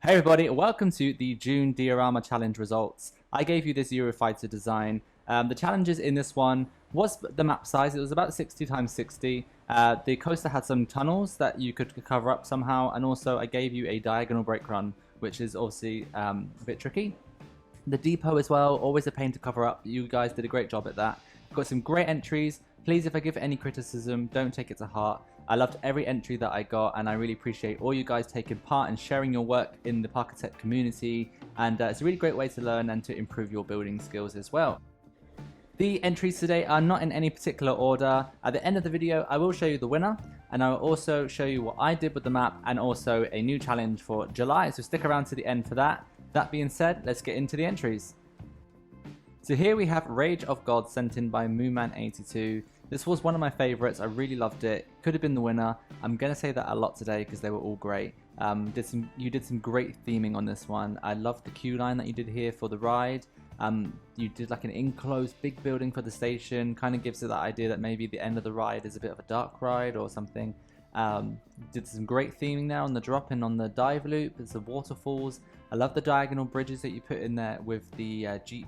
Hey everybody, welcome to the June Diorama Challenge results. I gave you this Eurofighter design. The challenges in this one was the map size. It was about 60 times 60. The coaster had some tunnels that you could cover up somehow, and also I gave you a diagonal brake run, which is obviously a bit tricky. The depot as well, always a pain to cover up. You guys did a great job at that. Got some great entries. Please, if I give any criticism, don't take it to heart. I loved every entry that I got, and I really appreciate all you guys taking part and sharing your work in the Parkitect community. And it's a really great way to learn and to improve your building skills as well. The entries today are not in any particular order. At the end of the video, I will show you the winner, and I will also show you what I did with the map and also a new challenge for July. So stick around to the end for that. That being said, let's get into the entries. So here we have Rage of God sent in by Mooman82. This was one of my favorites. I really loved it. Could have been the winner. I'm going to say that a lot today because they were all great. You did some great theming on this one. I loved the queue line that you did here for the ride. You did like an enclosed big building for the station. Kind of gives it that idea that maybe the end of the ride is a bit of a dark ride or something. Did some great theming there on the drop in on the dive loop. It's the waterfalls. I love the diagonal bridges that you put in there with the Jeep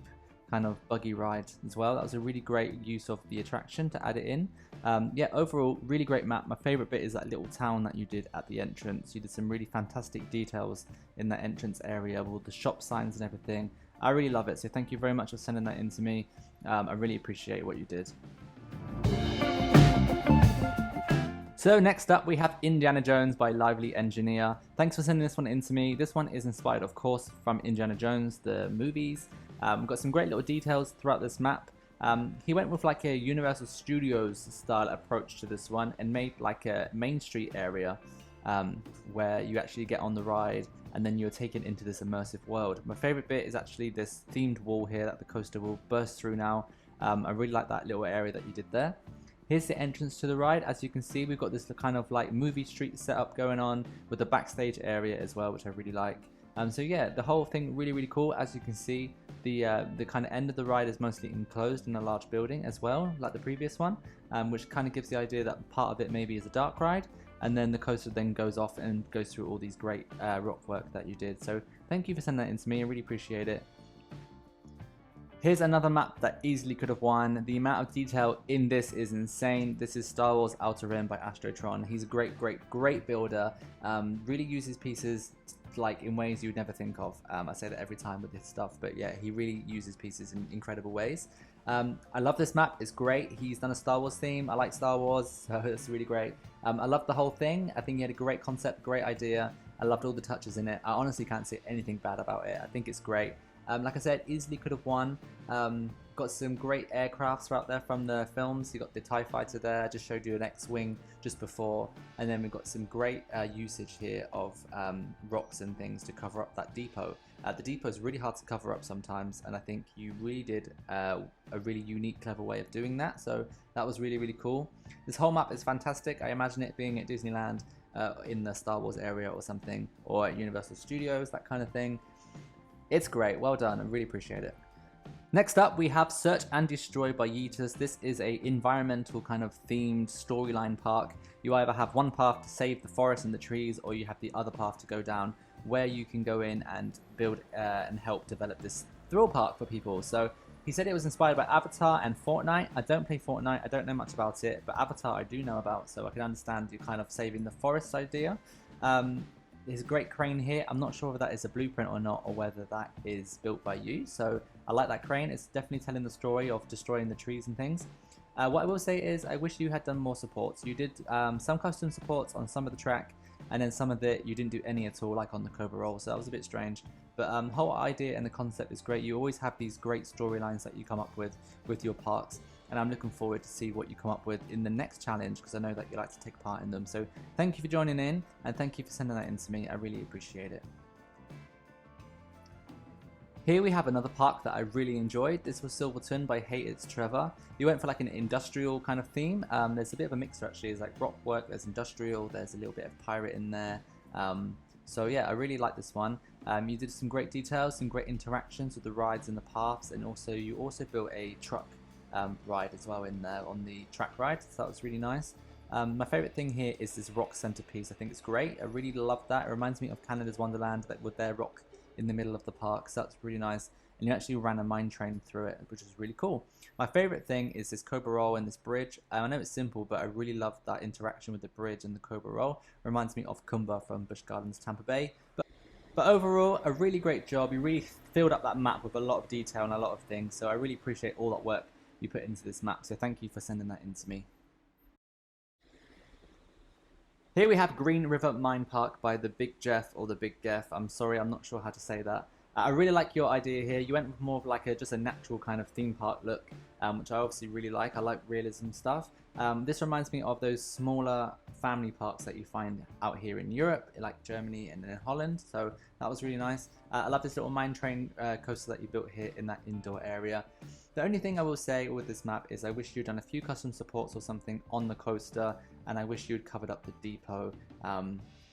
kind of buggy ride as well. That was a really great use of the attraction to add it in. Yeah, overall, really great map. My favorite bit is that little town that you did at the entrance. You did some really fantastic details in that entrance area with all the shop signs and everything. I really love it, so thank you very much for sending that in to me. I really appreciate what you did. So next up we have Indiana Jones by Lively Engineer. Thanks for sending this one in to me. This one is inspired of course from Indiana Jones, the movies. Got some great little details throughout this map. He went with like a Universal Studios style approach to this one and made like a Main Street area where you actually get on the ride and then you're taken into this immersive world. My favorite bit is actually this themed wall here that the coaster will burst through now. I really like that little area that you did there. Here's the entrance to the ride. As you can see, we've got this kind of like movie street setup going on with the backstage area as well, which I really like. So yeah, the whole thing really cool. As you can see, the kind of end of the ride is mostly enclosed in a large building as well, like the previous one, which kind of gives the idea that part of it maybe is a dark ride, and then the coaster then goes off and goes through all these great rock work that you did. So thank you for sending that in to me. I really appreciate it. Here's another map that easily could have won. The amount of detail in this is insane. This is Star Wars Outer Rim by Astrotron. He's a great builder. Really uses pieces like in ways you would never think of. I say that every time with this stuff, but yeah, he really uses pieces in incredible ways. I love this map. It's great. He's done a Star Wars theme. I like Star Wars, so it's really great. I love the whole thing. I think he had a great concept, great idea. I loved all the touches in it. I honestly can't say anything bad about it. I think it's great. Like I said, easily could have won. Got some great aircrafts out there from the films. You got the TIE Fighter there. I just showed you an X-Wing just before. And then we've got some great usage here of rocks and things to cover up that depot. The depot is really hard to cover up sometimes, and I think you really did a really unique, clever way of doing that. So that was really cool. This whole map is fantastic. I imagine it being at Disneyland in the Star Wars area or something, or at Universal Studios, that kind of thing. It's great, well done, I really appreciate it. Next up, we have Search and Destroy by Yeetus. This is a environmental kind of themed storyline park. You either have one path to save the forest and the trees, or you have the other path to go down where you can go in and build and help develop this thrill park for people. So he said it was inspired by Avatar and Fortnite. I don't play Fortnite, I don't know much about it, but Avatar I do know about, so I can understand you kind of saving the forest idea. There's a great crane here. I'm not sure whether that is a blueprint or not, or whether that is built by you. So I like that crane. It's definitely telling the story of destroying the trees and things. What I will say is I wish you had done more supports. You did some custom supports on some of the track, and then some of it you didn't do any at all, like on the Cove roll. So that was a bit strange. But whole idea and the concept is great. You always have these great storylines that you come up with your parks. And I'm looking forward to see what you come up with in the next challenge, because I know that you like to take part in them. So thank you for joining in, and thank you for sending that in to me. I really appreciate it. Here we have another park that I really enjoyed. This was Silverton by Hey It's Trevor. You went for like an industrial kind of theme. There's a bit of a mixture actually. There's like rock work, there's industrial, there's a little bit of pirate in there. So yeah, I really like this one. You did some great details, some great interactions with the rides and the paths, and also you also built a truck ride as well in there on the track ride, so that was really nice. My favorite thing here is this rock centerpiece. I think it's great. I really love that. It reminds me of Canada's Wonderland, that with their rock in the middle of the park. So that's really nice. And you actually ran a mine train through it, which is really cool. My favorite thing is this Cobra roll and this bridge. I know it's simple, but I really love that interaction with the bridge and the Cobra roll. It reminds me of Kumba from Busch Gardens, Tampa Bay. But overall, a really great job. You really filled up that map with a lot of detail and a lot of things. So I really appreciate all that work you put into this map. So thank you for sending that in to me. Here we have Green River Mine Park by the Big Jeff, or the Big Geff. I'm sorry, I'm not sure how to say that. I really like your idea here. You went with more of like just a natural kind of theme park look, which I obviously really like. I like realism stuff. This reminds me of those smaller family parks that you find out here in Europe, like Germany and in Holland. So that was really nice. I love this little mine train coaster that you built here in that indoor area. The only thing I will say with this map is I wish you'd done a few custom supports or something on the coaster, and I wish you'd covered up the depot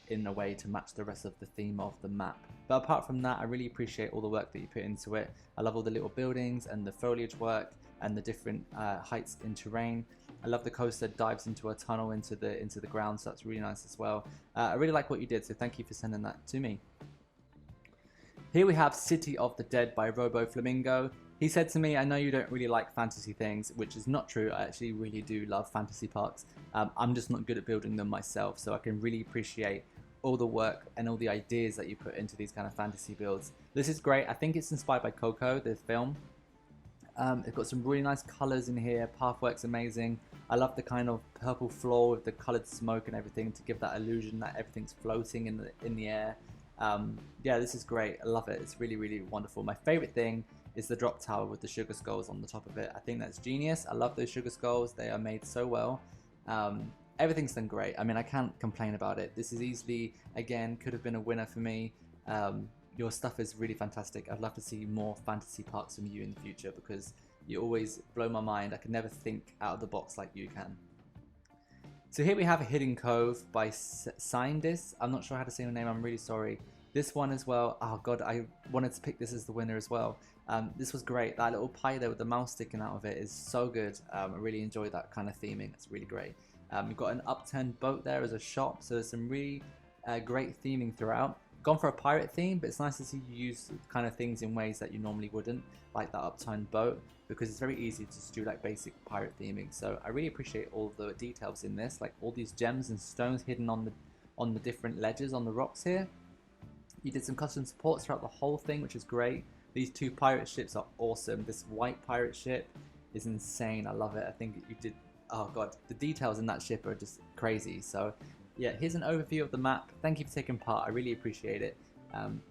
in a way to match the rest of the theme of the map. But apart from that, I really appreciate all the work that you put into it. I love all the little buildings and the foliage work and the different heights in terrain. I love the coaster dives into a tunnel into the ground, so that's really nice as well. I really like what you did, so thank you for sending that to me. Here we have City of the Dead by Robo Flamingo. He said to me, I know you don't really like fantasy things, which is not true. I actually really do love fantasy parks. I'm just not good at building them myself, so I can really appreciate all the work and all the ideas that you put into these kind of fantasy builds. This is great. I think it's inspired by Coco, the film. It's got some really nice colors in here. Pathwork's amazing. I love the kind of purple floor with the colored smoke and everything to give that illusion that everything's floating in the air. Yeah, this is great. I love it. It's really, really wonderful. My favorite thing is the drop tower with the sugar skulls on the top of it. I think that's genius. I love those sugar skulls. They are made so well. Everything's done great. I mean, I can't complain about it. This is easily, again, could have been a winner for me. Your stuff is really fantastic. I'd love to see more fantasy parks from you in the future because you always blow my mind. I can never think out of the box like you can. So here we have a Hidden Cove by Sindis. I'm not sure how to say your name. I'm really sorry. This one as well. Oh god, I wanted to pick this as the winner as well. This was great. That little pie there with the mouse sticking out of it is so good. I really enjoyed that kind of theming. It's really great. You've got an upturned boat there as a shop, so there's some really great theming throughout. Gone for a pirate theme, but it's nice to see you use kind of things in ways that you normally wouldn't, like that upturned boat, because it's very easy to just do like basic pirate theming. So I really appreciate all the details in this, like all these gems and stones hidden on the different ledges on the rocks here. You did some custom supports throughout the whole thing, which is great. These two pirate ships are awesome. This white pirate ship is insane. I love it. I think you did, oh god, the details in that ship are just crazy. So yeah, here's an overview of the map. Thank you for taking part. I really appreciate it.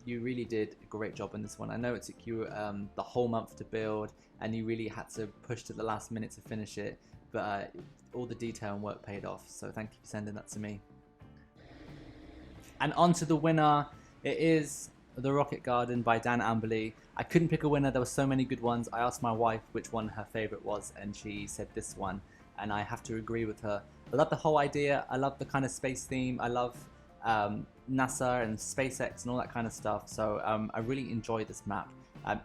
You really did a great job on this one. I know it took you the whole month to build, and you really had to push to the last minute to finish it, but all the detail and work paid off. So thank you for sending that to me. And on to the winner. It is The Rocket Garden by Dan Amberley. I couldn't pick a winner. There were so many good ones. I asked my wife which one her favorite was, and she said this one, and I have to agree with her. I love the whole idea. I love the kind of space theme. I love NASA and SpaceX and all that kind of stuff. So I really enjoy this map.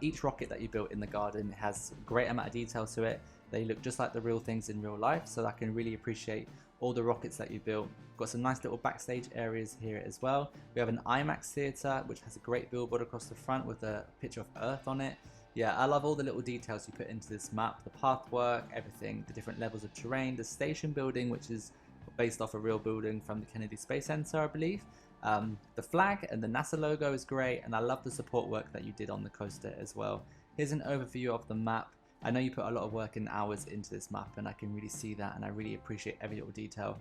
Each rocket that you built in the garden has a great amount of detail to it. They look just like the real things in real life, so I can really appreciate all the rockets that you built. Got some nice little backstage areas here as well. We have an IMAX theater, which has a great billboard across the front with a picture of Earth on it. Yeah, I love all the little details you put into this map, the pathwork, everything, the different levels of terrain, the station building, which is based off a real building from the Kennedy Space Center, I believe. The flag and the NASA logo is great, and I love the support work that you did on the coaster as well. Here's an overview of the map. I know you put a lot of work and hours into this map, and I can really see that, and I really appreciate every little detail.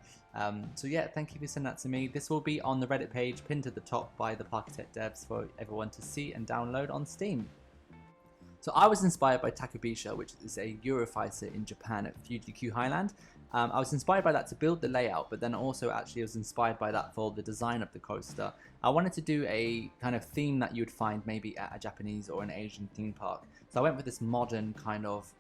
So yeah, thank you for sending that to me. This will be on the Reddit page, pinned to the top by the Parkitect devs for everyone to see and download on Steam. So I was inspired by Takubisha, which is a Eurofighter in Japan at Fuji-Q Highland. I was inspired by that to build the layout, but then also actually was inspired by that for the design of the coaster. I wanted to do a kind of theme that you would find maybe at a Japanese or an Asian theme park. So I went with this modern kind of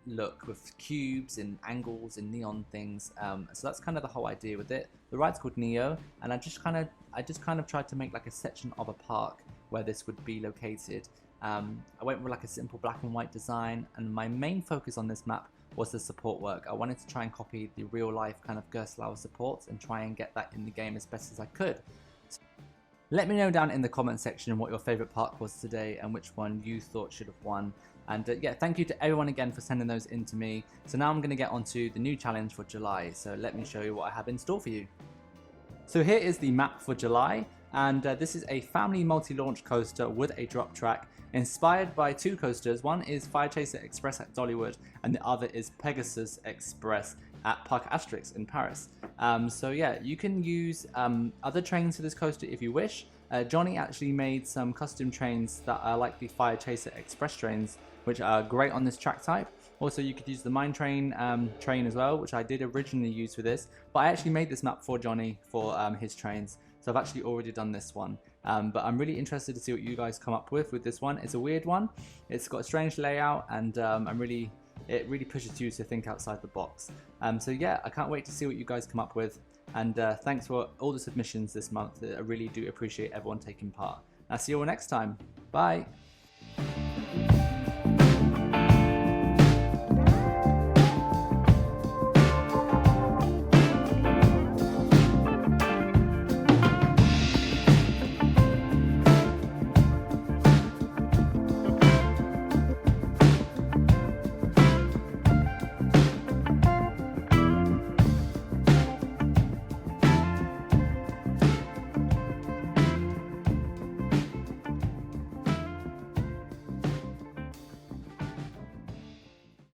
look with cubes and angles and neon things. So that's kind of the whole idea with it. The ride's called Neo, and I just kind of tried to make like a section of a park where this would be located. I went with like a simple black and white design, and my main focus on this map was the support work. I wanted to try and copy the real life kind of Gerstlauer supports and try and get that in the game as best as I could. So let me know down in the comment section what your favorite park was today and which one you thought should have won. And yeah, thank you to everyone again for sending those in to me. So now I'm going to get on to the new challenge for July. So let me show you what I have in store for you. So here is the map for July, and this is a family multi-launch coaster with a drop track inspired by two coasters. One is Fire Chaser Express at Dollywood and the other is Pegasus Express at Parc Asterix in Paris. So yeah, you can use other trains for this coaster if you wish. Johnny actually made some custom trains that are like the Fire Chaser Express trains, which are great on this track type. Also, you could use the Mine Train train as well, which I did originally use for this, but I actually made this map for Johnny for his trains, so I've actually already done this one. But I'm really interested to see what you guys come up with this one. It's a weird one, it's got a strange layout, and it really pushes you to think outside the box. So yeah, I can't wait to see what you guys come up with, and thanks for all the submissions this month. I really do appreciate everyone taking part. I'll see you all next time. Bye!